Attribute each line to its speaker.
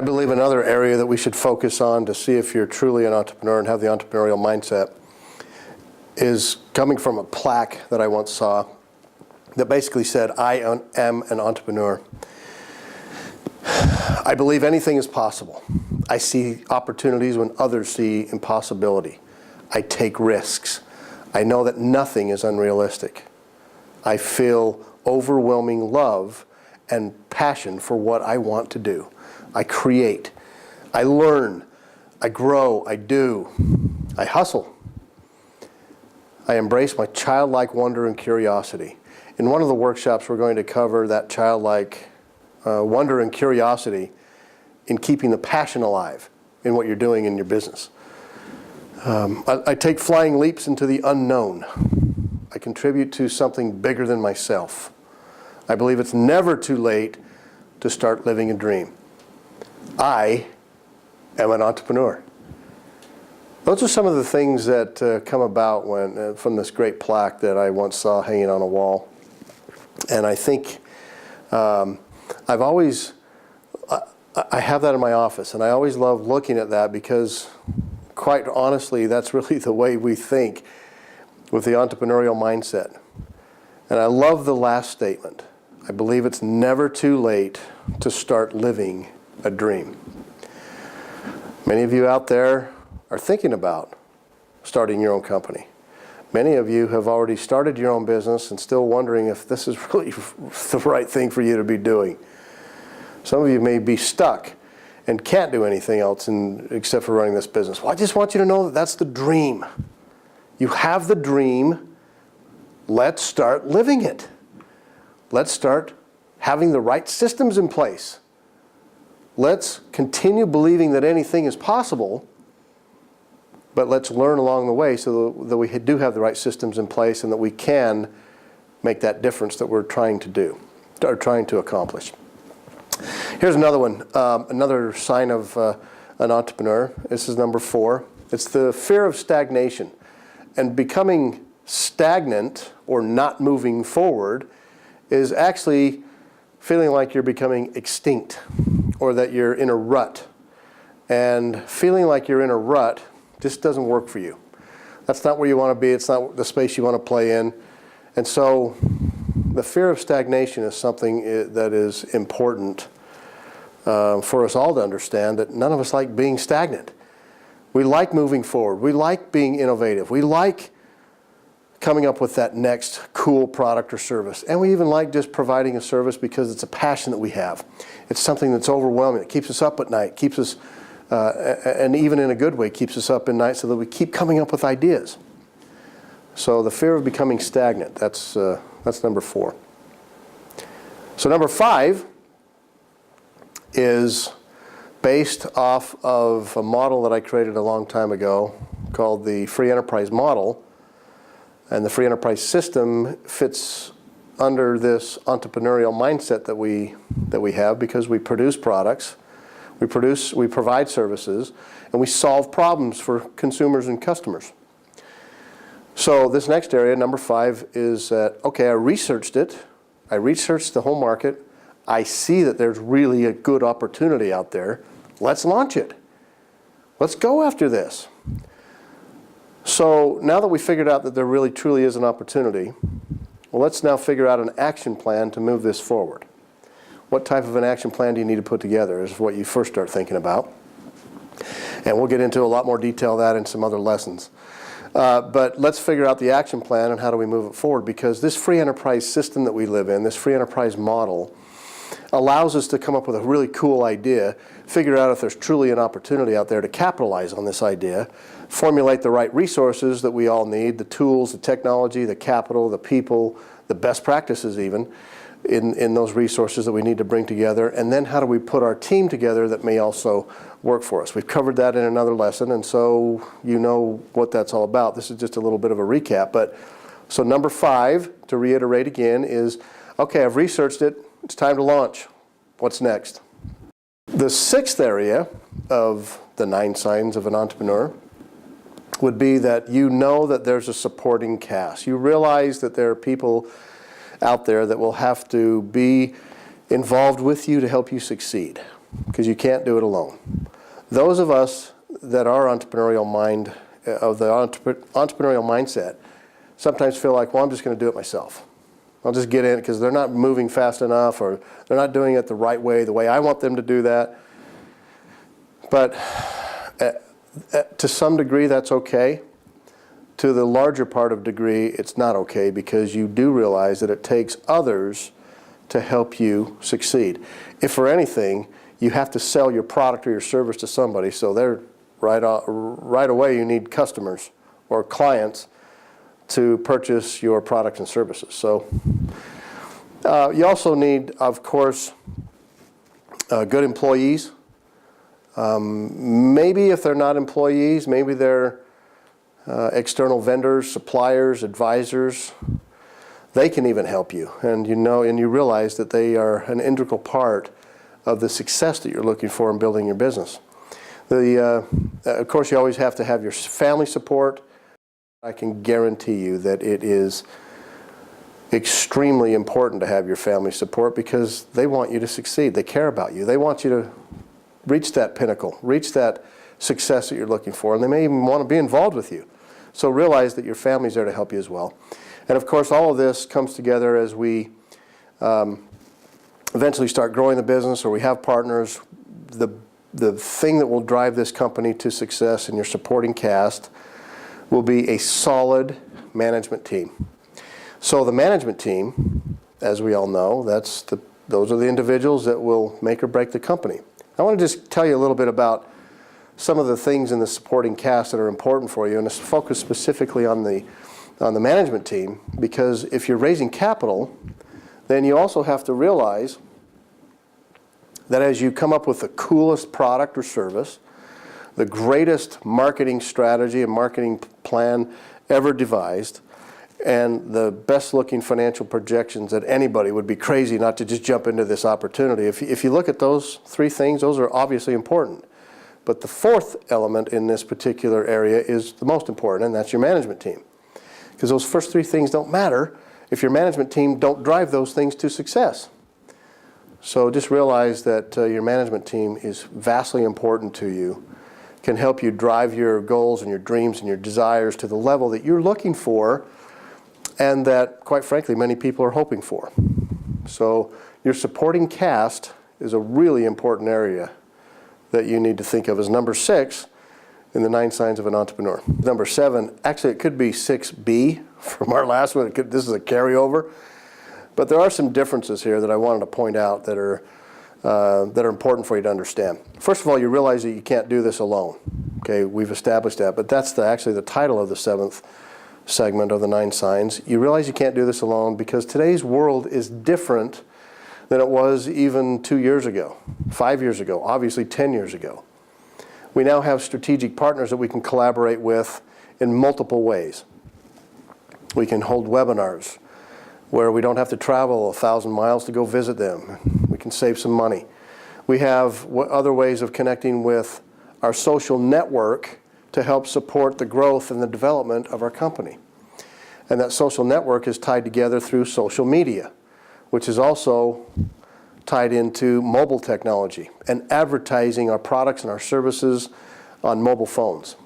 Speaker 1: believe another area that we should focus on to see if you're truly an entrepreneur and have the entrepreneurial mindset is coming from a plaque that I once saw that basically said, "I am an entrepreneur. I believe anything is possible. I see opportunities when others see impossibility. I take risks. I know that nothing is unrealistic. I feel overwhelming love and passion for what I want to do. I create. I learn. I grow. I do. I hustle. I embrace my childlike wonder and curiosity." In one of the workshops, we're going to cover that childlike wonder and curiosity in keeping the passion alive in what you're doing in your business. I take flying leaps into the unknown. I contribute to something bigger than myself. I believe it's never too late to start living a dream. I am an entrepreneur. Those are some of the things that come about when, from this great plaque that I once saw hanging on a wall. And I think I have that in my office, and I always love looking at that because, quite honestly, that's really the way we think with the entrepreneurial mindset. And I love the last statement. I believe it's never too late to start living a dream. Many of you out there are thinking about starting your own company. Many of you have already started your own business and still wondering if this is really the right thing for you to be doing. Some of you may be stuck and can't do anything else except for running this business. Well, I just want you to know that that's the dream. You have the dream. Let's start living it. Let's start having the right systems in place. Let's continue believing that anything is possible, but let's learn along the way so that we do have the right systems in place and that we can make that difference that we're trying to do, or trying to accomplish. Here's another one, another sign of an entrepreneur. This is number 4. It's the fear of stagnation. And becoming stagnant or not moving forward is actually feeling like you're becoming extinct or that you're in a rut. And feeling like you're in a rut just doesn't work for you. That's not where you want to be. It's not the space you want to play in. And so the fear of stagnation is something that is important for us all to understand, that none of us like being stagnant. We like moving forward. We like being innovative. We like coming up with that next cool product or service. And we even like just providing a service because it's a passion that we have. It's something that's overwhelming. It keeps us up at night, keeps us and even in a good way, keeps us up at night so that we keep coming up with ideas. So the fear of becoming stagnant, that's number 4. So number 5 is based off of a model that I created a long time ago called the free enterprise model. And the free enterprise system fits under this entrepreneurial mindset that we have because we produce products. We provide services, and we solve problems for consumers and customers. So this next area, number 5, is that, okay, I researched it. I researched the whole market. I see that there's really a good opportunity out there. Let's launch it. Let's go after this. So now that we figured out that there really truly is an opportunity, well, let's now figure out an action plan to move this forward. What type of an action plan do you need to put together is what you first start thinking about. And we'll get into a lot more detail of that in some other lessons. But let's figure out the action plan and how do we move it forward, because this free enterprise system that we live in, this free enterprise model, allows us to come up with a really cool idea, figure out if there's truly an opportunity out there to capitalize on this idea, formulate the right resources that we all need, the tools, the technology, the capital, the people, the best practices even, in those resources that we need to bring together, and then how do we put our team together that may also work for us. We've covered that in another lesson, and so you know what that's all about. This is just a little bit of a recap. But so number 5, to reiterate again, is, okay, I've researched it. It's time to launch. What's next? The 6th area of the 9 signs of an entrepreneur would be that you know that there's a supporting cast. You realize that there are people out there that will have to be involved with you to help you succeed. because you can't do it alone. Those of us that are entrepreneurial mindset sometimes feel like, well, I'm just going to do it myself. I'll just get in because they're not moving fast enough, or they're not doing it the right way, the way I want them to do that. But to some degree, that's okay. To the larger part of degree, it's not okay, because you do realize that it takes others to help you succeed. If for anything, you have to sell your product or your service to somebody, so they're right away you need customers or clients to purchase your products and services. So you also need, of course, good employees. Maybe if they're not employees, maybe they're external vendors, suppliers, advisors. They can even help you, and you realize that they are an integral part of the success that you're looking for in building your business. Of course, you always have to have your family support. I can guarantee you that it is extremely important to have your family support, because they want you to succeed. They care about you. They want you to reach that pinnacle, reach that success that you're looking for, and they may even want to be involved with you. So realize that your family's there to help you as well. And of course, all of this comes together as we eventually start growing the business, or we have partners. The thing that will drive this company to success and your supporting cast will be a solid management team. So the management team, as we all know, those are the individuals that will make or break the company. I want to just tell you a little bit about some of the things in the supporting cast that are important for you, and to focus specifically on the management team, because if you're raising capital, then you also have to realize that as you come up with the coolest product or service, the greatest marketing strategy and marketing plan ever devised, and the best looking financial projections, that anybody would be crazy not to just jump into this opportunity. If you look at those three things, those are obviously important. But the fourth element in this particular area is the most important, and that's your management team. Because those first three things don't matter if your management team don't drive those things to success. So just realize that your management team is vastly important to you, can help you drive your goals and your dreams and your desires to the level that you're looking for, and that, quite frankly, many people are hoping for. So your supporting cast is a really important area that you need to think of as number 6 in the 9 signs of an entrepreneur. Number 7, actually it could be 6B from our last one. This is a carryover. But there are some differences here that I wanted to point out that are important for you to understand. First of all, you realize that you can't do this alone. Okay, we've established that, but that's actually the title of the 7th segment of the 9 signs. You realize you can't do this alone, because today's world is different than it was even 2 years ago, 5 years ago, obviously 10 years ago. We now have strategic partners that we can collaborate with in multiple ways. We can hold webinars where we don't have to travel 1,000 miles to go visit them. We can save some money. We have other ways of connecting with our social network to help support the growth and the development of our company. And that social network is tied together through social media, which is also tied into mobile technology and advertising our products and our services on mobile phones.